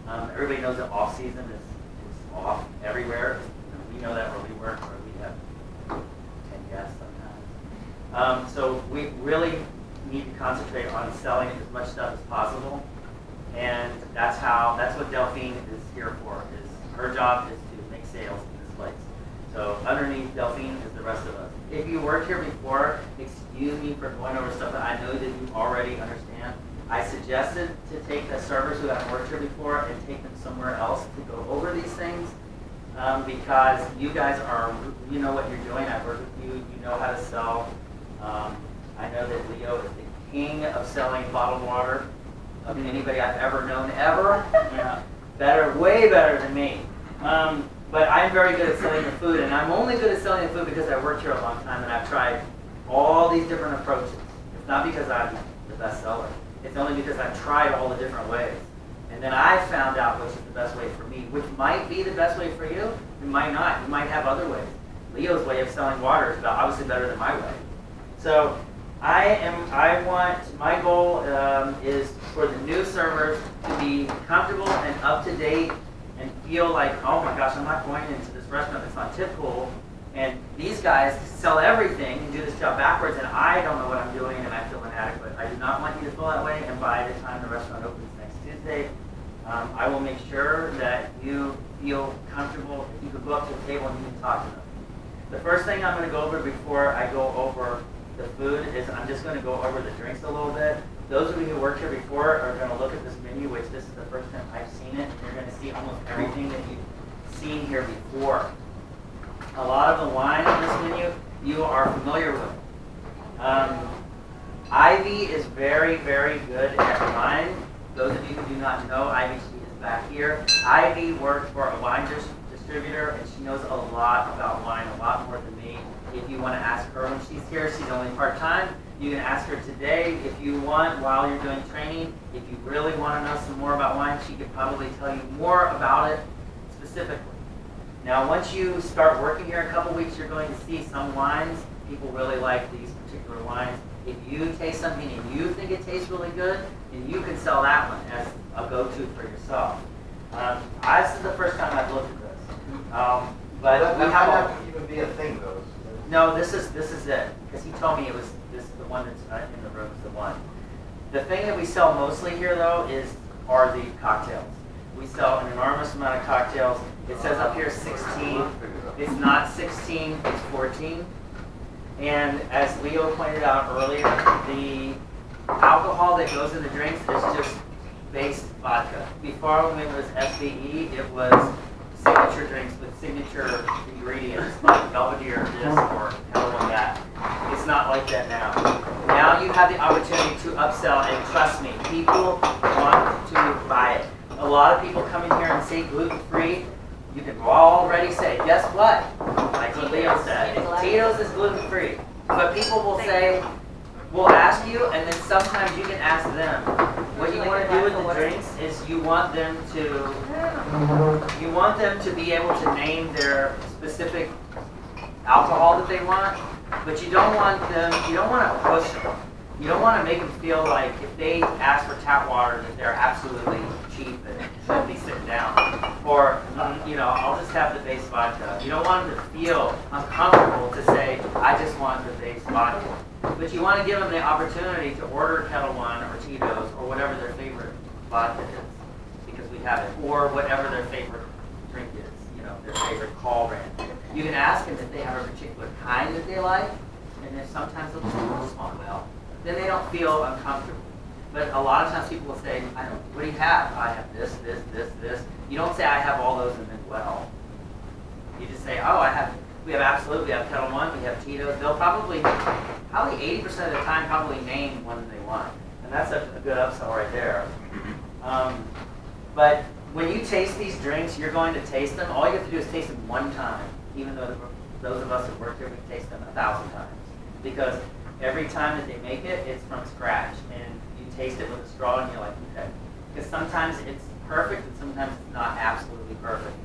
Everybody knows that off season is off everywhere. We know that where we work, where we have 10 guests sometimes. So we really need to concentrate on selling as much stuff as possible. And that's what Delphine is here for. Her job is to make sales in this place. So underneath Delphine is the rest of us. If you worked here before, excuse me for going over stuff that I know that you already understand. I suggested to take the servers who have worked here before and take them somewhere else to go over these things because you guys you know what you're doing. I've worked with you. You know how to sell. I know that Leo is the king of selling bottled water of anybody I've ever known ever. Yeah, way better than me. But I'm very good at selling the food, and I'm only good at selling the food because I worked here a long time and I've tried all these different approaches. It's not because I'm the best seller. It's only because I've tried all the different ways. And then I found out which is the best way for me, which might be the best way for you. It might not. You might have other ways. Leo's way of selling water is obviously better than my way. So my goal is for the new servers to be comfortable and up to date and feel like, oh my gosh, I'm not going into this restaurant that's not typical. And these guys sell everything and do this job backwards, and I don't know what I'm doing, and I feel inadequate. I do not want you to feel that way, and by the time the restaurant opens next Tuesday, I will make sure that you feel comfortable. You can go up to the table and you can talk to them. The first thing I'm going to go over before I go over the food is I'm just going to go over the drinks a little bit. Those of you who worked here before are going to look at this menu, which this is the first time I've seen it. You're going to see almost everything that you've seen here before. A lot of the wine on this menu you are familiar with. Ivy is very, very good at wine. Those of you who do not know, Ivy, she is back here. Ivy worked for a wine distributor, and she knows a lot about wine, a lot more than me. If you want to ask her when she's here, she's only part-time. You can ask her today if you want while you're doing training. If you really want to know some more about wine, she could probably tell you more about it specifically. Now, once you start working here in a couple weeks, you're going to see some wines. People really like these particular wines. If you taste something and you think it tastes really good, then you can sell that one as a go-to for yourself. This is the first time I've looked at this. But we have that would even be a thing, though. No, this is it. Because he told me it was the one that's in the room is the one. The thing that we sell mostly here, though, are the cocktails. We sell an enormous amount of cocktails. It says up here 16. It's not 16, it's 14. And as Leo pointed out earlier, the alcohol that goes in the drinks is just base vodka. Before, when it was SVE, it was signature drinks with signature ingredients like Belvedere this or Ketel One that. It's not like that now. Now you have the opportunity to upsell, and trust me, people want to buy it. A lot of people come in here and say gluten-free. You can already say, guess what? Like what Leo said, Tito's is gluten-free. But people will say, we'll ask you, and then sometimes you can ask them. What you want to do with the drinks is you want them to be able to name their specific alcohol that they want, but you don't want to push them. You don't want to make them feel like if they ask for tap water that they're absolutely cheap and should be sitting down. Or, I'll just have the base vodka. You don't want them to feel uncomfortable to say, I just want the base vodka. But you want to give them the opportunity to order Ketel One or Tito's or whatever their favorite vodka is, because we have it, or whatever their favorite drink is, their favorite call brand. You can ask them if they have a particular kind that they like, and then sometimes they'll just a little small well. Then they don't feel uncomfortable. But a lot of times people will say, what do you have? I have this, this, this, this. You don't say, I have all those and then well. You just say, we have Absolut, we have Ketel One, we have Tito's. They'll probably 80% of the time probably name one that they want. And that's a good upsell right there. But when you taste these drinks, you're going to taste them. All you have to do is taste them one time, even though those of us who work here, we taste them 1,000 times. Because every time that they make it, it's from scratch. And you taste it with a straw and you're like, okay. Because sometimes it's perfect and sometimes it's not absolutely perfect.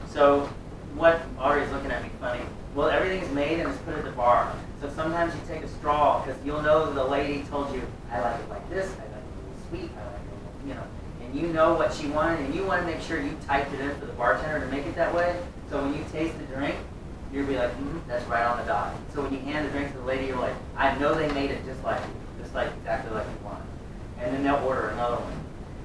So what Audrey's looking at me funny. Well, everything is made and it's put at the bar. So sometimes you take a straw because you'll know the lady told you, I like it like this, I like it a little sweet, I like it a little, and you know what she wanted, and you want to make sure you typed it in for the bartender to make it that way. So when you taste the drink, you'll be like, that's right on the dot. So when you hand the drink to the lady, you're like, I know they made it just like exactly like you wanted. And then they'll order another one.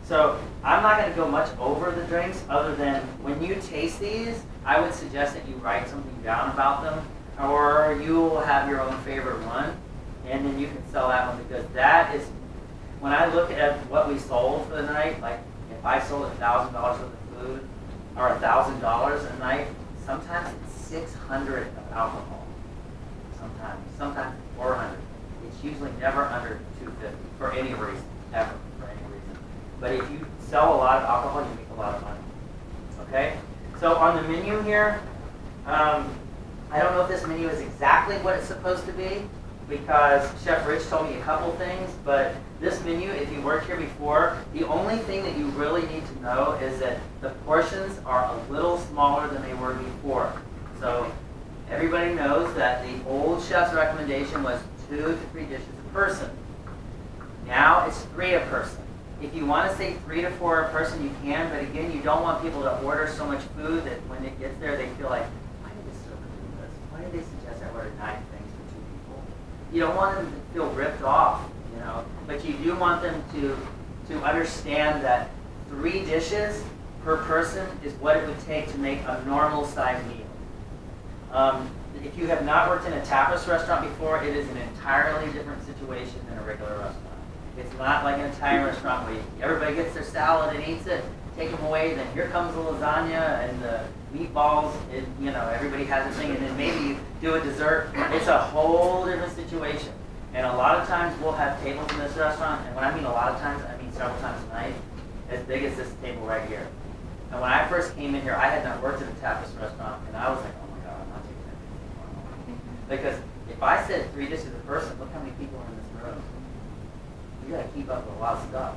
So I'm not going to go much over the drinks other than when you taste these, I would suggest that you write something down about them, or you will have your own favorite one, and then you can sell that one, because that is, when I look at what we sold for the night, like if I sold $1,000 worth of food, or $1,000 a night, sometimes it's 600 of alcohol. Sometimes 400. It's usually never under 250 for any reason, ever, for any reason. But if you sell a lot of alcohol, you make a lot of money. Okay? So on the menu here, I don't know if this menu is exactly what it's supposed to be, because Chef Rich told me a couple things, but this menu, if you worked here before, the only thing that you really need to know is that the portions are a little smaller than they were before. So everybody knows that the old chef's recommendation was 2 to 3 dishes a person. Now it's 3 a person. If you want to say 3 to 4 a person, you can, but again, you don't want people to order so much food that when it gets there, they feel like, why did this server do this? Why did they suggest I order 9 things for 2 people? You don't want them to feel ripped off, you know, but you do want them to understand that 3 dishes per person is what it would take to make a normal size meal. If you have not worked in a tapas restaurant before, it is an entirely different situation than a regular restaurant. It's not like an Italian restaurant where everybody gets their salad and eats it, take them away, then here comes the lasagna and the meatballs, and, you know, everybody has a thing, and then maybe you do a dessert. It's a whole different situation. And a lot of times we'll have tables in this restaurant, and when I mean a lot of times, I mean several times a night, as big as this table right here. And when I first came in here, I had not worked in a tapas restaurant, and I was like, oh my God, I'm not taking that. Because if I said 3 dishes a person, look how many people are in this room. You gotta keep up with a lot of stuff.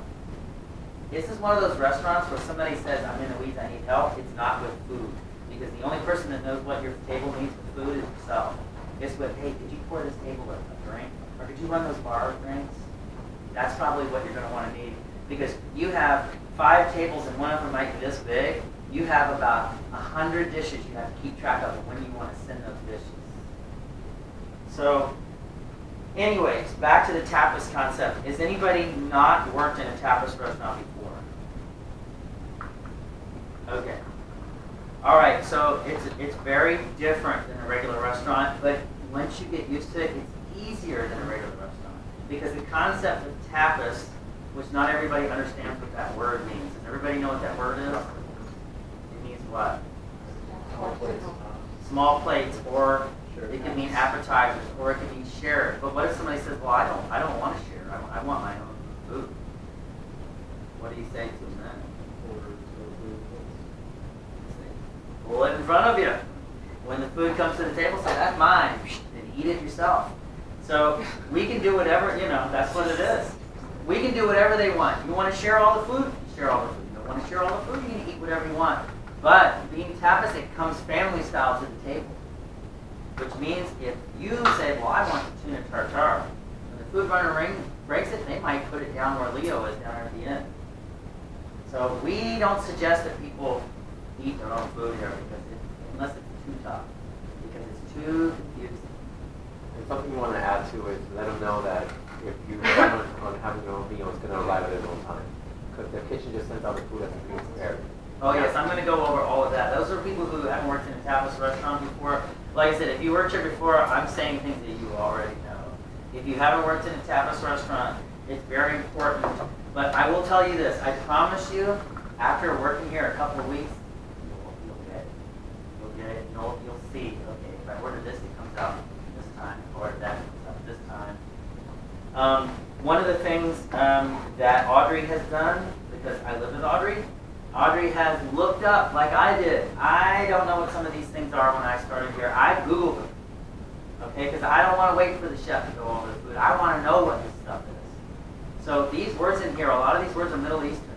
This is one of those restaurants where somebody says, I'm in the weeds, I need help. It's not with food. Because the only person that knows what your table needs with food is yourself. It's with, hey, could you pour this table a drink? Or could you run those bar drinks? That's probably what you're gonna wanna need. Because you have 5 tables and one of them might be this big. You have about 100 dishes you have to keep track of when you wanna send those dishes. So, anyways, back to the tapas concept. Has anybody not worked in a tapas restaurant before? Okay. All right, so it's very different than a regular restaurant, but once you get used to it, it's easier than a regular restaurant. Because the concept of tapas, which not everybody understands what that word means. Does everybody know what that word is? It means what? Small plates. Small plates, or it can mean appetizers, or it can mean share. But what if somebody says, well, I don't want to share. I want my own food. What do you say to them then? Pull it in front of you. When the food comes to the table, say, that's mine, and eat it yourself. So we can do whatever, you know, that's what it is. We can do whatever they want. You want to share all the food? Share all the food. You don't want to share all the food? You can eat whatever you want. But being tapas, it comes family style to the table. Which means if you say, well, I want tuna tartare, when the food runner breaks it, they might put it down where Leo is down at the end. So we don't suggest that people eat their own food here unless it's too tough, because it's too confusing. And something you want to add to is let them know that if you plan on having your own meal, it's going to arrive at its own time. Because the kitchen just sends out the food as it's being prepared. Oh yes, I'm going to go over all of that. Those are people who haven't worked in a tapas restaurant before. Like I said, if you worked here before, I'm saying things that you already know. If you haven't worked in a tapas restaurant, it's very important. But I will tell you this, I promise you, after working here a couple of weeks, you'll get it. You'll get it. You'll see, okay, if I order this, it comes out this time. If I order that, it comes out this time. One of the things that Audrey has done, because I live with Audrey has looked up like I did. I don't know what some of these things are when I started here. I Googled them, okay, because I don't want to wait for the chef to go over the food. I want to know what this stuff is. So these words in here, a lot of these words are Middle Eastern.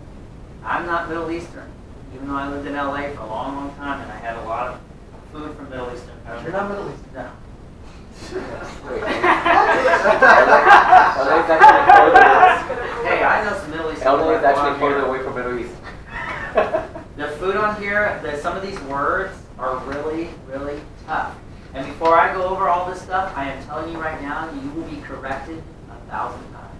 I'm not Middle Eastern, even though I lived in LA for a long, long time, and I had a lot of food from Middle Eastern countries. You're not Middle Eastern. No. Wait. LA is actually further. Hey, I know some Middle Eastern LA is food actually on further here. away from Middle East. The food on here, some of these words are really, really tough. And before I go over all this stuff, I am telling you right now, you will be corrected 1,000 times.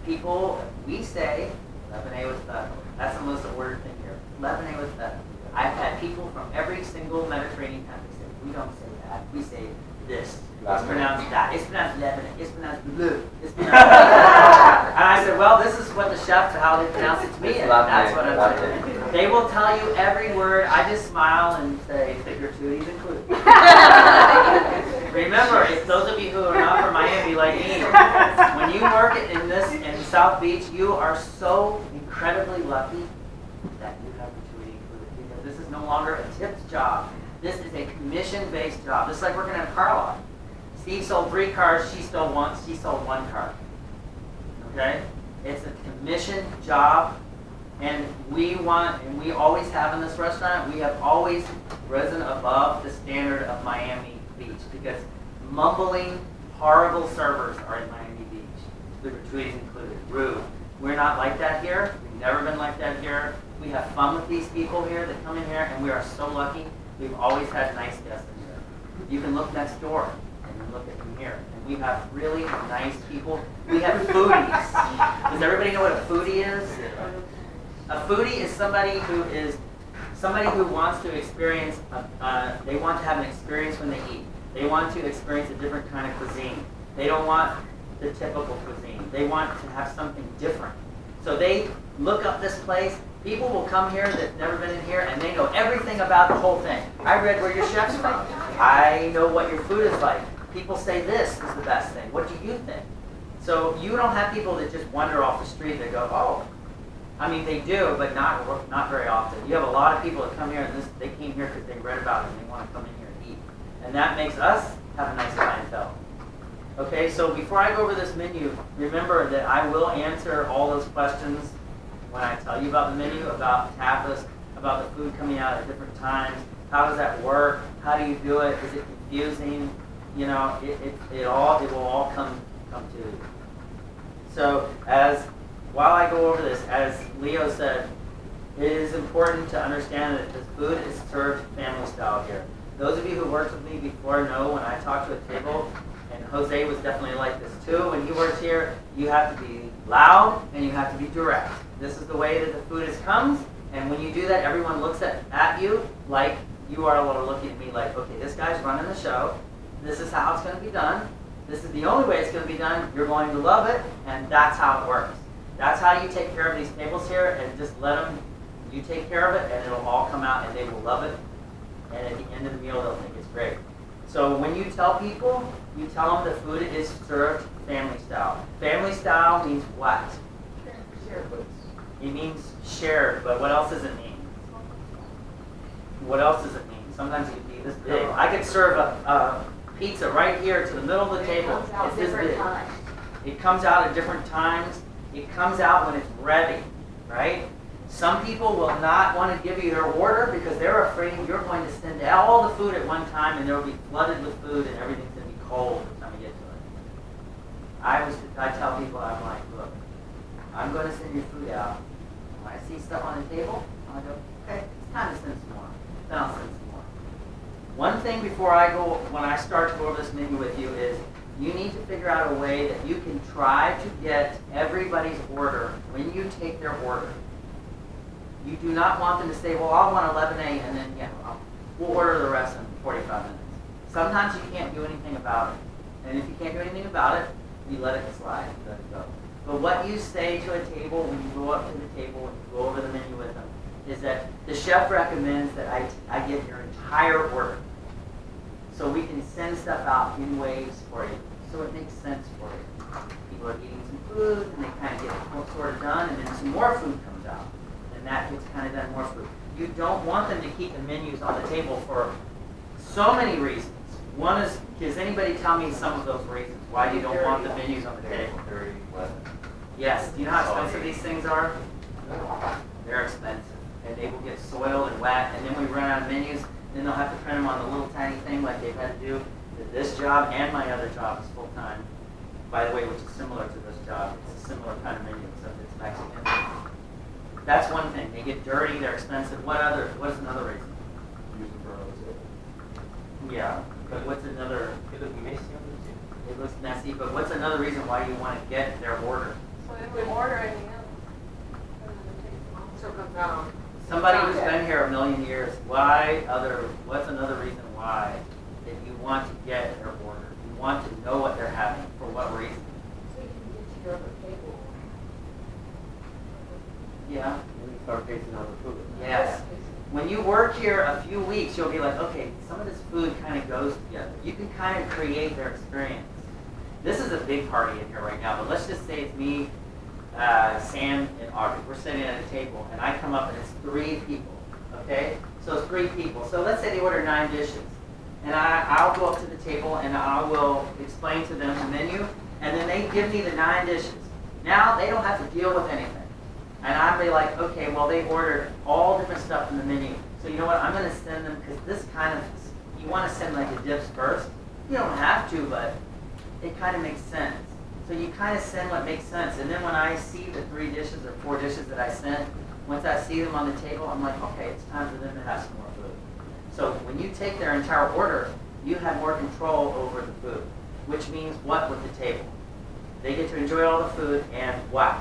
People, we say, Lebanon with the, that's the most ordered thing here. Lebanon with the. I've had people from every single Mediterranean country say, we don't say that. We say this. It's pronounced that. It's pronounced Lebanon. It's pronounced bleu. It's pronounced and I said, well, this is what the chef, how they pronounce it to me, and that's what I'm saying. They will tell you every word. I just smile and say, figurativities included. Remember, if those of you who are not from Miami like me, when you work in South Beach, you are so incredibly lucky that you have gratuity included, because this is no longer a tipped job. This is a commission-based job. This is like working at a car lot. Steve sold 3 cars, she sold 1 car. Okay? It's a commission job, and we always have in this restaurant, we have always risen above the standard of Miami Beach, because mumbling, horrible servers are in Miami Beach. The gratuities included. Rude. We're not like that here. We've never been like that here. We have fun with these people here that come in here, and we are so lucky. We've always had nice guests in here. You can look next door and look at them here. And we have really nice people. We have foodies. Does everybody know what a foodie is? A foodie is somebody who wants to experience, they want to have an experience when they eat. They want to experience a different kind of cuisine. They don't want the typical cuisine. They want to have something different. So they look up this place. People will come here that've never been in here, and they know everything about the whole thing. I read where your chef's from. I know what your food is like. People say this is the best thing. What do you think? So you don't have people that just wander off the street that go, oh. I mean, they do, but not very often. You have a lot of people that come here, and they came here because they read about it, and they want to come in here and eat. And that makes us have a nice clientele. Okay, so before I go over this menu, remember that I will answer all those questions when I tell you about the menu, about tapas, about the food coming out at different times. How does that work? How do you do it? Is it confusing? You know, it will all come to you. So while I go over this, as Leo said, it is important to understand that this food is served family style here. Those of you who worked with me before know when I talk to a table, and Jose was definitely like this too, when he works here, you have to be loud and you have to be direct. This is the way that the food comes, and when you do that, everyone looks at you like you are looking at me like, okay, this guy's running the show. This is how it's going to be done. This is the only way it's going to be done. You're going to love it, and that's how it works. That's how you take care of these tables here, and just you take care of it, and it'll all come out, and they will love it. And at the end of the meal, they'll think it's great. So when you tell people, you tell them the food is served family style. Family style means what? Shared. It means shared, but what else does it mean? What else does it mean? Sometimes it can be this big. I could serve a pizza right here to the middle of the table. It's this big. It comes out at different times. It comes out when it's ready, right? Some people will not want to give you their order because they're afraid you're going to send all the food at one time and they'll be flooded with food and everything's going to be cold by the time you get to it. I tell people, I'm like, look, I'm going to send your food out. When I see stuff on the table, I go, okay, it's time to send some more. Then I'll send some more. One thing before when I start to go over this menu with you is you need to figure out a way that you can try to get everybody's order when you take their order. You do not want them to say, well, I'll want a Lebanese, and then, we'll order the rest in 45 minutes. Sometimes you can't do anything about it. And if you can't do anything about it, you let it slide, you let it go. But what you say to a table when you go up to the table and you go over the menu with them is that the chef recommends that I get your entire order. So we can send stuff out in waves for you. So it makes sense for you. People are eating some food, and they kind of get it sort of done, and then some more food comes out. And that gets kind of done more food. You don't want them to keep the menus on the table for so many reasons. One is, does anybody tell me some of those reasons why you don't want the menus on the table? Yes. Do you know how expensive these things are? They're expensive. And they will get soiled and wet, and then we run out of menus, then they'll have to print them on the little tiny thing like they've had to do. This job and my other job is full-time, by the way, which is similar to this job. It's a similar kind of menu, except it's Mexican. That's one thing. They get dirty, they're expensive. What's another reason? Use it for other stuff. Yeah, but what's another? It looks messy on the table. It looks messy, but what's another reason why you want to get their order? So if we order anything else, so it comes down. Somebody who's been here a million years, what's another reason why that you want to get their order? You want to know what they're having, for what reason? So you can get to your other table. Yeah. And you start tasting all the food. Yes. When you work here a few weeks, you'll be like, okay, some of this food kind of goes together. You can kind of create their experience. This is a big party in here right now, but let's just say it's me, Sam, and Audrey. We're sitting at a table, and I come up and it's 3 people, okay? So it's 3 people. So let's say they order 9 dishes. And I'll go up to the table, and I will explain to them the menu, and then they give me the 9 dishes. Now they don't have to deal with anything. And I'd be like, okay, well, they ordered all different stuff in the menu. So you know what, I'm going to send them, because this kind of, you want to send like the dips first. You don't have to, but it kind of makes sense. So you kind of send what makes sense. And then when I see the 3 dishes or 4 dishes that I sent, once I see them on the table, I'm like, okay, it's time for them to have some more food. So when you take their entire order, you have more control over the food, which means what with the table? They get to enjoy all the food and what?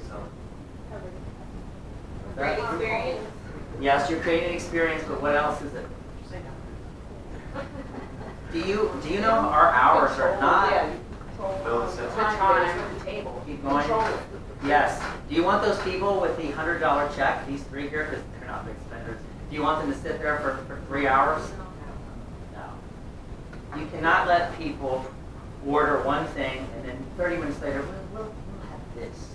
So, Great experience. yes, you're creating an experience, but what else is it? Do you know our hours are not? Yeah. No, it's The a- time at the table. Keep going. Control it. Yes. Do you want those people with the $100 check, these 3 here, because they're not big spenders, do you want them to sit there for 3 hours? No. You cannot let people order one thing and then 30 minutes later, we'll have this.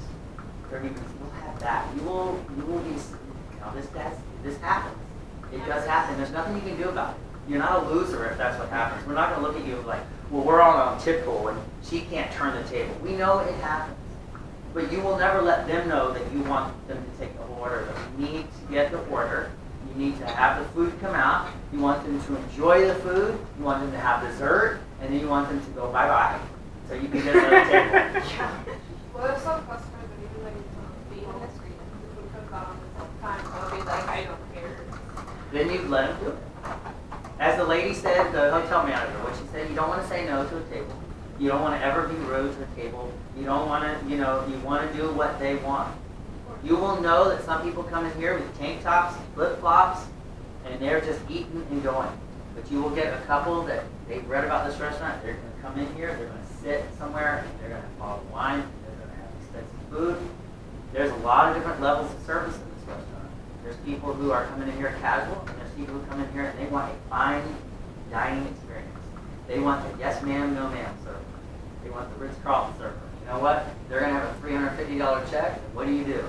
30 minutes, we'll have that. You will be, this happens. It does happen. There's nothing you can do about it. You're not a loser if that's what happens. We're not going to look at you like, well, we're all on typical and she can't turn the table. We know it happens. But you will never let them know that you want them to take the order. That you need to get the order. You need to have the food come out. You want them to enjoy the food. You want them to have dessert. And then you want them to go bye-bye. So you can get to the table. Well, there's some customers that even like be on the screen, the food comes out on the time, so I'll be like, I don't care. Then you let them do it. As the lady said, the hotel manager, what she said, you don't want to say no to a table. You don't want to ever be rude to a table. You don't want to, you want to do what they want. You will know that some people come in here with tank tops, flip-flops, and they're just eating and going. But you will get a couple that they've read about this restaurant. They're going to come in here, they're going to sit somewhere, and they're going to have a bottle of wine, and they're going to have expensive food. There's a lot of different levels of service in this restaurant. There's people who are coming in here casual, and there's people who come in here and they want a fine dining experience. They want the yes ma'am, no ma'am server. They want the Ritz-Carlton server. You know what? They're going to have a $350 check, and what do?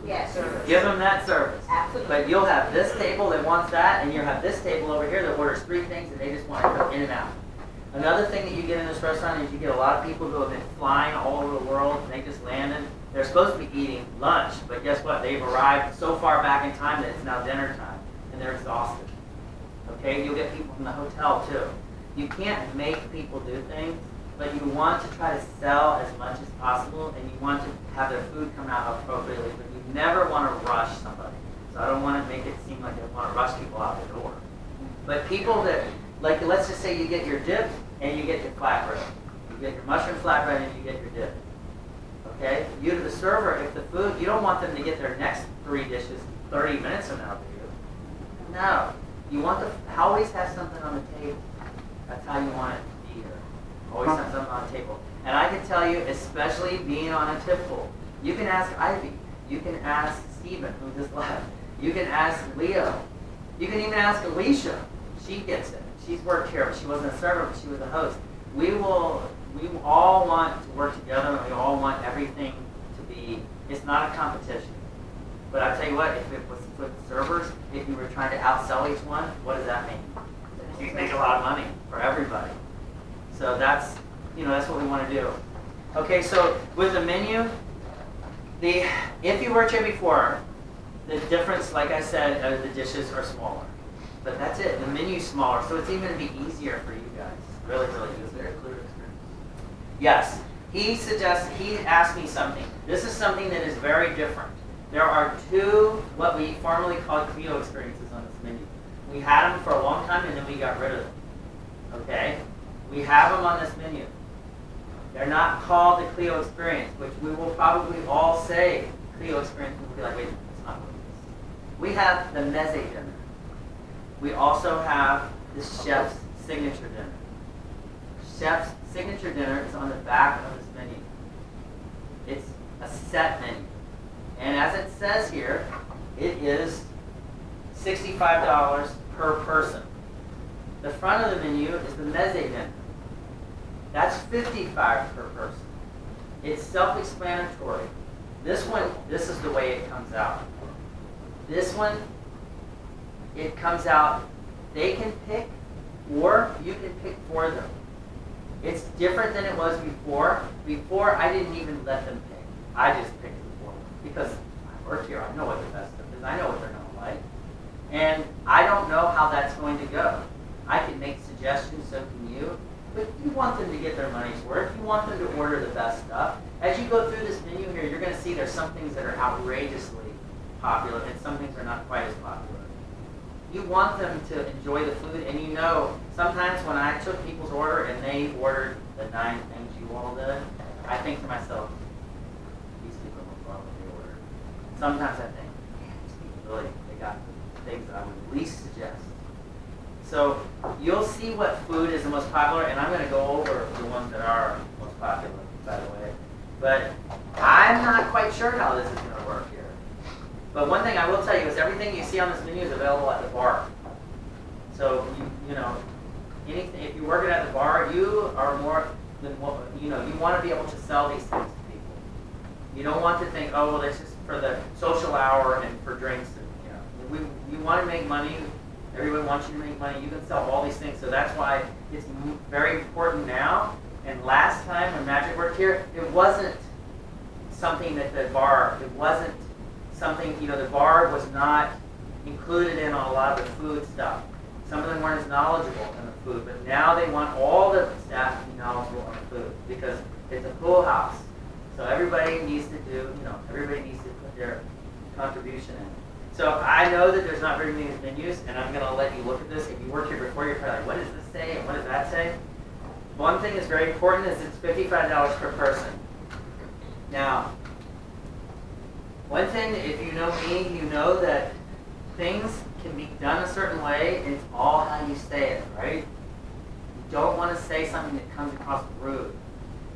Yes. Give them that service. Absolutely. But you'll have this table that wants that, and you'll have this table over here that orders 3 things, and they just want to go in and out. Another thing that you get in this restaurant is you get a lot of people who have been flying all over the world, and they just landed. They're supposed to be eating lunch, but guess what? They've arrived so far back in time that it's now dinner time, and they're exhausted. Okay? You'll get people from the hotel, too. You can't make people do things, but you want to try to sell as much as possible, and you want to have their food come out appropriately, but you never want to rush somebody. So I don't want to make it seem like I want to rush people out the door. But people that, like, let's just say you get your dip and you get your flatbread. You get your mushroom flatbread and you get your dip. Okay? You, the server, if the food, you don't want them to get their next 3 dishes 30 minutes from now, do you? No. You want to always have something on the table. That's how you want it to be here. Always have something on the table. And I can tell you, especially being on a tip pool, you can ask Ivy. You can ask Stephen, who just left. You can ask Leo. You can even ask Alicia. She gets it. She's worked here, but she wasn't a server, but she was a host. We all want to work together, and we all want everything to be, it's not a competition. But I tell you what, if it was with servers, if you were trying to outsell each one, what does that mean? You can make a lot of money for everybody. So that's, that's what we want to do. Okay, so with the menu, if you worked here before, the difference, like I said, the dishes are smaller. But that's it. The menu's smaller, so it's even gonna be easier for you guys. Really, really easy. Is there a clear experience? Yes. He asked me something. This is something that is very different. There are two, what we formerly called Clio experiences on this menu. We had them for a long time and then we got rid of them. Okay? We have them on this menu. They're not called the Clio experience, which we will probably all say Clio experience. We'll be like, wait, that's not what it is. We have the meze dinner. We also have the chef's signature dinner. Chef's signature dinner is on the back of this menu. It's a set menu. And as it says here, it is $65 per person. The front of the menu is the meze dinner. That's $55 per person. It's self-explanatory. This one, this is the way it comes out. This one, it comes out, they can pick, or you can pick for them. It's different than it was before. Before, I didn't even let them pick. I just picked it for them. Because I work here, I know what the best stuff is. I know what they're going to like. And I don't know how that's going to go. I can make suggestions, so can you. But you want them to get their money's worth. You want them to order the best stuff. As you go through this menu here, you're going to see there's some things that are outrageously popular and some things are not quite as popular. You want them to enjoy the food, and you know, sometimes when I took people's order and they ordered the 9 things you all did, I think to myself, these people will probably order. Sometimes I think, man, these people really, they got the things that I would least suggest. So you'll see what food is the most popular, and I'm going to go over the ones that are most popular, by the way. But I'm not quite sure how this is going to work here. But one thing I will tell you is everything you see on this menu is available at the bar. So you know, anything, if you're working at the bar, you are more than you know. You want to be able to sell these things to people. You don't want to think, oh, well, this is for the social hour and for drinks. And, you know, you want to make money. Everyone wants you to make money. You can sell all these things. So that's why it's very important now. And last time when Magic worked here, it wasn't something that the bar. It wasn't something, you know, the bar was not included in on a lot of the food stuff. Some of them weren't as knowledgeable in the food, but now they want all the staff to be knowledgeable on the food because it's a pool house. So everybody needs to do, you know, everybody needs to put their contribution in. So I know that there's not very many menus, and I'm going to let you look at this. If you worked here before, you're probably like, what does this say and what does that say? One thing that's very important is it's $55 per person. Now, one thing, if you know me, you know that things can be done a certain way, and it's all how you say it, right? You don't want to say something that comes across rude.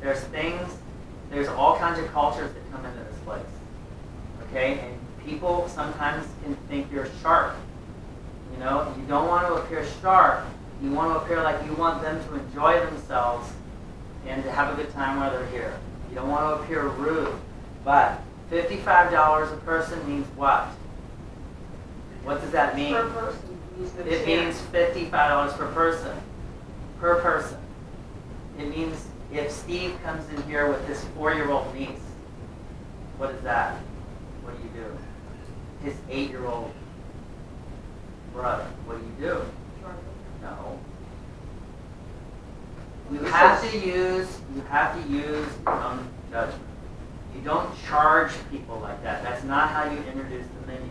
There's all kinds of cultures that come into this place, okay? And people sometimes can think you're sharp. You know, you don't want to appear sharp. You want to appear like you want them to enjoy themselves and to have a good time while they're here. You don't want to appear rude, but $55 a person means what? What does that mean? Per person. It means $55 per person. Per person. It means if Steve comes in here with his 4-year-old niece, what is that? What do you do? His 8-year-old brother, what do you do? No. You have to use your own judgment. You don't charge people like that. That's not how you introduce the menu.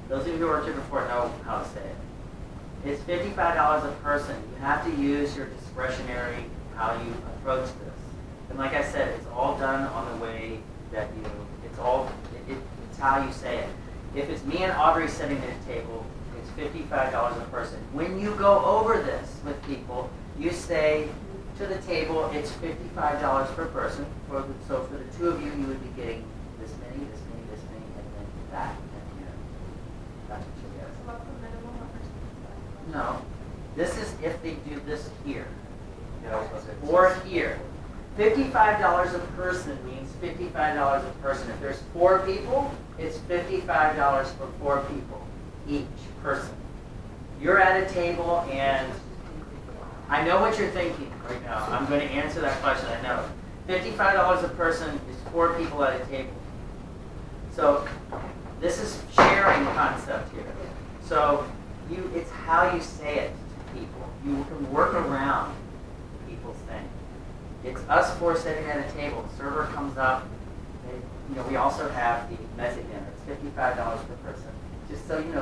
Those of you who worked here before know how to say it. It's $55 a person. You have to use your discretionary how you approach this. And like I said, it's all done on the way that it's how you say it. If it's me and Audrey sitting at a table, it's $55 a person. When you go over this with people, you say to the table, it's $55 per person. So for the two of you, you would be getting this many, this many, this many, and then that, and here. That's what you get. So what's the minimum of No. This is if they do this here. Yeah, I was gonna say. Or here. $55 a person means $55 a person. If there's 4 people, it's $55 for 4 people, each person. You're at a table and I know what you're thinking right now. I'm going to answer that question, I know. $55 a person is 4 people at a table. So this is sharing concept here. So it's how you say it to people. You can work around people's thing. It's us four sitting at a table. The server comes up. They, we also have the messy dinner. It's $55 per person. Just so you know.